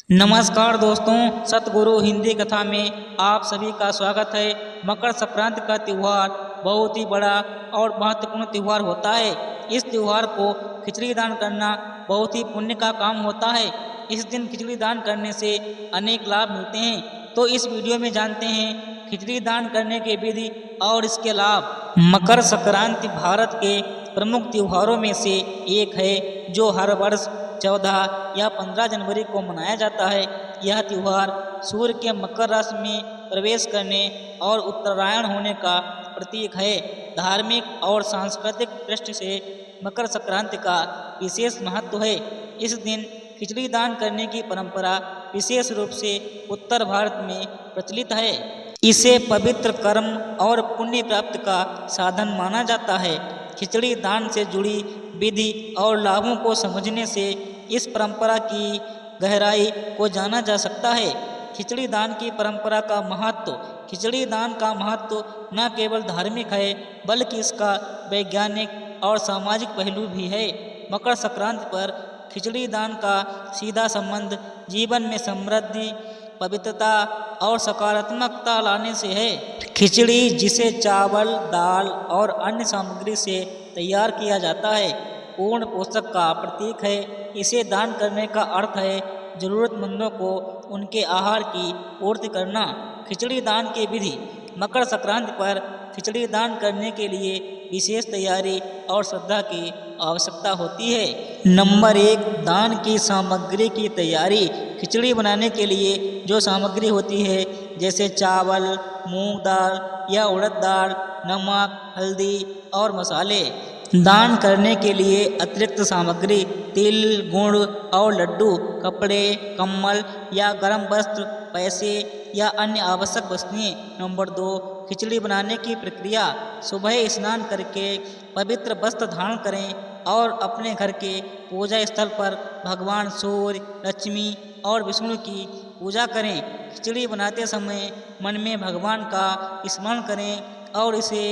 नमस्कार दोस्तों, सतगुरु हिंदी कथा में आप सभी का स्वागत है। मकर संक्रांति का त्यौहार बहुत ही बड़ा और महत्वपूर्ण त्यौहार होता है। इस त्यौहार को खिचड़ी दान करना बहुत ही पुण्य का काम होता है। इस दिन खिचड़ी दान करने से अनेक लाभ मिलते हैं। तो इस वीडियो में जानते हैं खिचड़ी दान करने के विधि और इसके लाभ। मकर संक्रांति भारत के प्रमुख त्योहारों में से एक है, जो हर वर्ष 14 या 15 जनवरी को मनाया जाता है। यह त्यौहार सूर्य के मकर राशि में प्रवेश करने और उत्तरायण होने का प्रतीक है। धार्मिक और सांस्कृतिक दृष्टि से मकर संक्रांति का विशेष महत्व है। इस दिन खिचड़ी दान करने की परंपरा विशेष रूप से उत्तर भारत में प्रचलित है। इसे पवित्र कर्म और पुण्य प्राप्ति का साधन माना जाता है। खिचड़ी दान से जुड़ी विधि और लाभों को समझने से इस परंपरा की गहराई को जाना जा सकता है। खिचड़ी दान की परंपरा का महत्व। खिचड़ी दान का महत्व न केवल धार्मिक है, बल्कि इसका वैज्ञानिक और सामाजिक पहलू भी है। मकर संक्रांति पर खिचड़ी दान का सीधा संबंध जीवन में समृद्धि, पवित्रता और सकारात्मकता लाने से है। खिचड़ी, जिसे चावल, दाल और अन्य सामग्री से तैयार किया जाता है, पूर्ण पोषक का प्रतीक है। इसे दान करने का अर्थ है जरूरतमंदों को उनके आहार की पूर्ति करना। खिचड़ी दान की विधि। मकर संक्रांति पर खिचड़ी दान करने के लिए विशेष तैयारी और श्रद्धा की आवश्यकता होती है। नंबर 1, दान की सामग्री की तैयारी। खिचड़ी बनाने के लिए जो सामग्री होती है, जैसे चावल, मूंग दाल या उड़द दाल, नमक, हल्दी और मसाले। दान करने के लिए अतिरिक्त सामग्री: तिल, गुड़ और लड्डू, कपड़े, कम्बल या गर्म वस्त्र, पैसे या अन्य आवश्यक वस्तुएं। नंबर 2, खिचड़ी बनाने की प्रक्रिया। सुबह स्नान करके पवित्र वस्त्र धारण करें और अपने घर के पूजा स्थल पर भगवान सूर्य, लक्ष्मी और विष्णु की पूजा करें। खिचड़ी बनाते समय मन में भगवान का स्मरण करें और इसे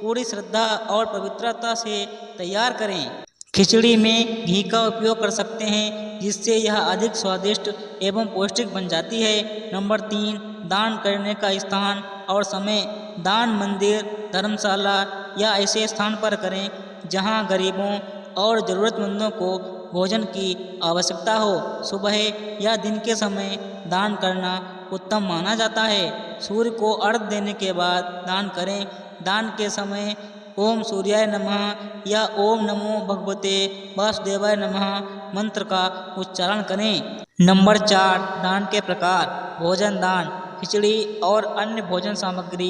पूरी श्रद्धा और पवित्रता से तैयार करें। खिचड़ी में घी का उपयोग कर सकते हैं, जिससे यह अधिक स्वादिष्ट एवं पौष्टिक बन जाती है। नंबर 3, दान करने का स्थान और समय। दान मंदिर, धर्मशाला या ऐसे स्थान पर करें जहां गरीबों और ज़रूरतमंदों को भोजन की आवश्यकता हो। सुबह या दिन के समय दान करना उत्तम माना जाता है। सूर्य को अर्घ्य देने के बाद दान करें। दान के समय ओम सूर्याय नमः या ओम नमो भगवते वासुदेवाय नमः मंत्र का उच्चारण करें। नंबर 4, दान के प्रकार। भोजन दान। खिचड़ी और अन्य भोजन सामग्री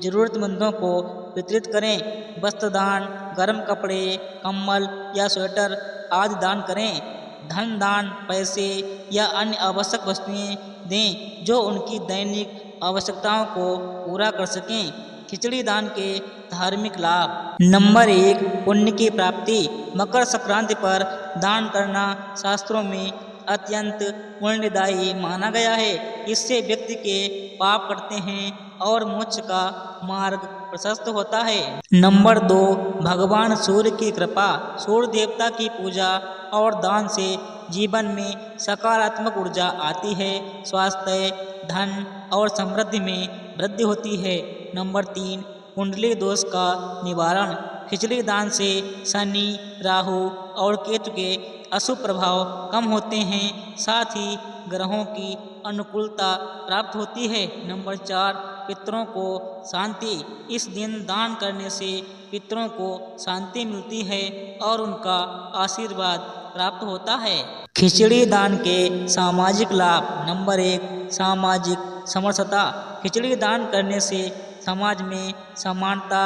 जरूरतमंदों को वितरित करें। वस्त्र दान, गर्म कपड़े, कंबल या स्वेटर आदि दान करें। धन दान, पैसे या अन्य आवश्यक वस्तुएं दें जो उनकी दैनिक आवश्यकताओं को पूरा कर सकें। खिचड़ी दान के धार्मिक लाभ। नंबर 1, पुण्य की प्राप्ति। मकर संक्रांति पर दान करना शास्त्रों में अत्यंत पुण्यदायी माना गया है। इससे व्यक्ति के पाप कटते हैं और मोक्ष का मार्ग प्रशस्त होता है। नंबर 2, भगवान सूर्य की कृपा। सूर्य देवता की पूजा और दान से जीवन में सकारात्मक ऊर्जा आती है। स्वास्थ्य, धन और समृद्धि में वृद्धि होती है। नंबर 3, कुंडली दोष का निवारण। खिचड़ी दान से शनि, राहु और केतु के अशुभ प्रभाव कम होते हैं। साथ ही ग्रहों की अनुकूलता प्राप्त होती है। नंबर 4, पितरों को शांति। इस दिन दान करने से पितरों को शांति मिलती है और उनका आशीर्वाद प्राप्त होता है। खिचड़ी दान के सामाजिक लाभ। नंबर 1, सामाजिक समरसता। खिचड़ी दान करने से समाज में समानता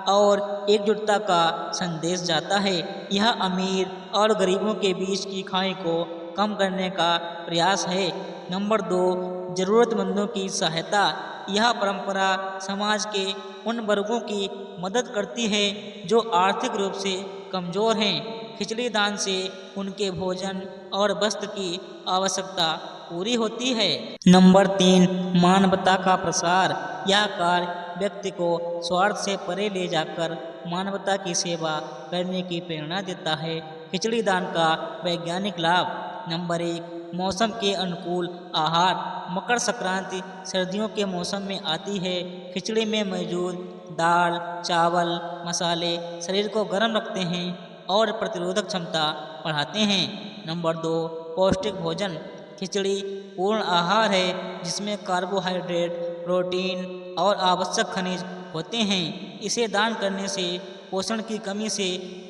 और एकजुटता का संदेश जाता है। यह अमीर और गरीबों के बीच की खाई को कम करने का प्रयास है। नंबर 2, जरूरतमंदों की सहायता। यह परंपरा समाज के उन वर्गों की मदद करती है जो आर्थिक रूप से कमजोर हैं। खिचड़ी दान से उनके भोजन और वस्त्र की आवश्यकता पूरी होती है। नंबर 3, मानवता का प्रसार। यह कार्य व्यक्ति को स्वार्थ से परे ले जाकर मानवता की सेवा करने की प्रेरणा देता है। खिचड़ी दान का वैज्ञानिक लाभ। नंबर 1, मौसम के अनुकूल आहार। मकर संक्रांति सर्दियों के मौसम में आती है। खिचड़ी में मौजूद दाल, चावल, मसाले शरीर को गर्म रखते हैं और प्रतिरोधक क्षमता बढ़ाते हैं। नंबर 2, पौष्टिक भोजन। खिचड़ी पूर्ण आहार है जिसमें कार्बोहाइड्रेट, प्रोटीन और आवश्यक खनिज होते हैं। इसे दान करने से पोषण की कमी से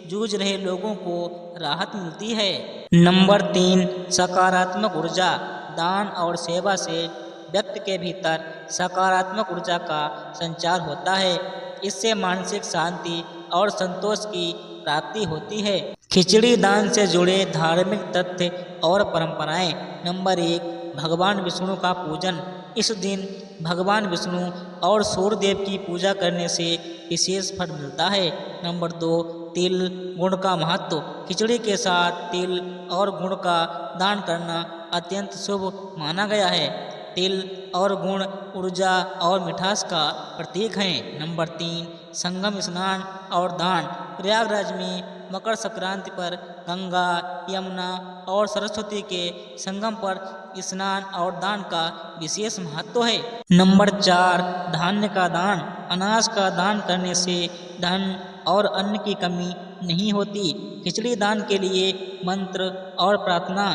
जूझ रहे लोगों को राहत मिलती है। नंबर 3, सकारात्मक ऊर्जा। दान और सेवा से व्यक्ति के भीतर सकारात्मक ऊर्जा का संचार होता है। इससे मानसिक शांति और संतोष की प्राप्ति होती है। खिचड़ी दान से जुड़े धार्मिक तथ्य और परंपराएं। नंबर 1, भगवान विष्णु का पूजन। इस दिन भगवान विष्णु और सूर्यदेव की पूजा करने से विशेष फल मिलता है। नंबर 2, तिल गुड़ का महत्व। खिचड़ी के साथ तिल और गुड़ का दान करना अत्यंत शुभ माना गया है। तिल और गुड़ ऊर्जा और मिठास का प्रतीक हैं। नंबर 3, संगम स्नान और दान। प्रयागराज में मकर संक्रांति पर गंगा, यमुना और सरस्वती के संगम पर स्नान और दान का विशेष महत्व है। नंबर 4, धान्य का दान। अनाज का दान करने से धन और अन्न की कमी नहीं होती। खिचड़ी दान के लिए मंत्र और प्रार्थना।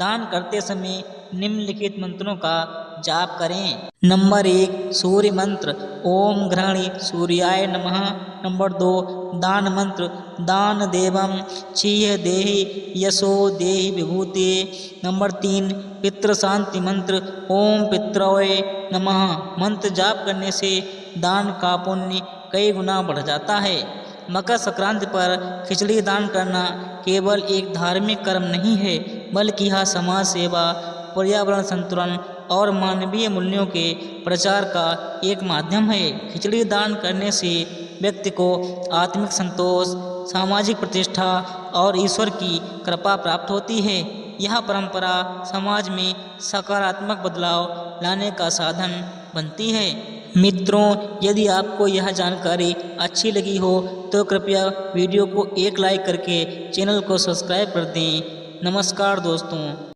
दान करते समय निम्नलिखित मंत्रों का जाप करें। नंबर 1, सूर्य मंत्र। ओम घृणी सूर्याय नमः। नंबर 2, दान मंत्र। दान देवम क्षीय देहि यशो देहि विभूति। नंबर 3, पितृ शांति मंत्र। ओम पितृवे नमः। मंत्र जाप करने से दान का पुण्य कई गुना बढ़ जाता है। मकर संक्रांति पर खिचड़ी दान करना केवल एक धार्मिक कर्म नहीं है, बल्कि यह समाज सेवा, पर्यावरण संतुलन और मानवीय मूल्यों के प्रचार का एक माध्यम है। खिचड़ी दान करने से व्यक्ति को आत्मिक संतोष, सामाजिक प्रतिष्ठा और ईश्वर की कृपा प्राप्त होती है। यह परंपरा समाज में सकारात्मक बदलाव लाने का साधन बनती है। मित्रों, यदि आपको यह जानकारी अच्छी लगी हो तो कृपया वीडियो को एक लाइक करके चैनल को सब्सक्राइब कर दें। नमस्कार दोस्तों।